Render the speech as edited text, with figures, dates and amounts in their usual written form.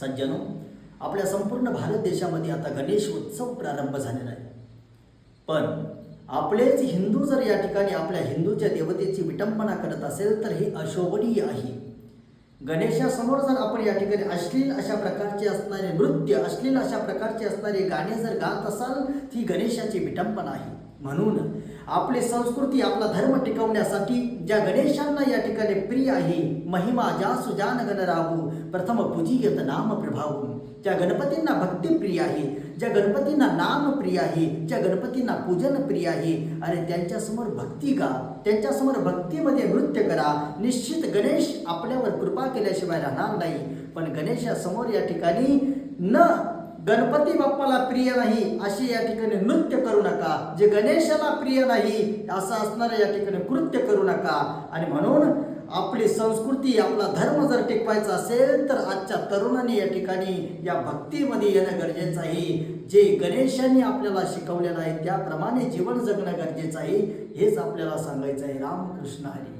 सज्जनो, आपल्या संपूर्ण भारत देशामध्ये आता गणेश उत्सव प्रारंभ झालेला आहे. पण आपलेच हिंदू जर या ठिकाणी आपल्या हिंदूच्या देवतेची विटंबना करत असेल तर हे अशोभनीय आहे. गणेशासमोर जर आपण या ठिकाणी अश्लील अशा प्रकारचे असणारे नृत्य, अश्लील अशा प्रकारचे असणारे गाणे जर गात असाल ती गणेशाची विटंबना आहे. म्हणून आपली संस्कृती, आपला धर्म टिकवण्यासाठी ज्या गणेशांना या ठिकाणी प्रिय आहे, महिमा जासु जान गण राहू प्रथम पूजियत नाम प्रभावू, ज्या गणपतींना भक्ती प्रिय आहे, ज्या गणपतींना नाम प्रिय आहे, ज्या गणपतींना पूजन प्रिय आहे, अरे त्यांच्यासमोर भक्ती गा, त्यांच्यासमोर भक्तीमध्ये नृत्य करा. निश्चित गणेश आपल्यावर कृपा केल्याशिवाय राहणार नाही. पण गणेशासमोर या ठिकाणी न गणपती बाप्पाला प्रिय नाही अशी या ठिकाणी नृत्य करू नका, जे गणेशाला प्रिय नाही असं असणारं या ठिकाणी कृत्य करू नका. आणि म्हणून आपली संस्कृती, आपला धर्म जर टिकवायचा असेल तर आजच्या तरुणांनी या ठिकाणी या भक्तीमध्ये येणं गरजेचं आहे. जे गणेशांनी आपल्याला शिकवलेलं आहे त्याप्रमाणे जीवन जगणं गरजेचं आहे. हेच आपल्याला सांगायचं आहे. रामकृष्ण हरी.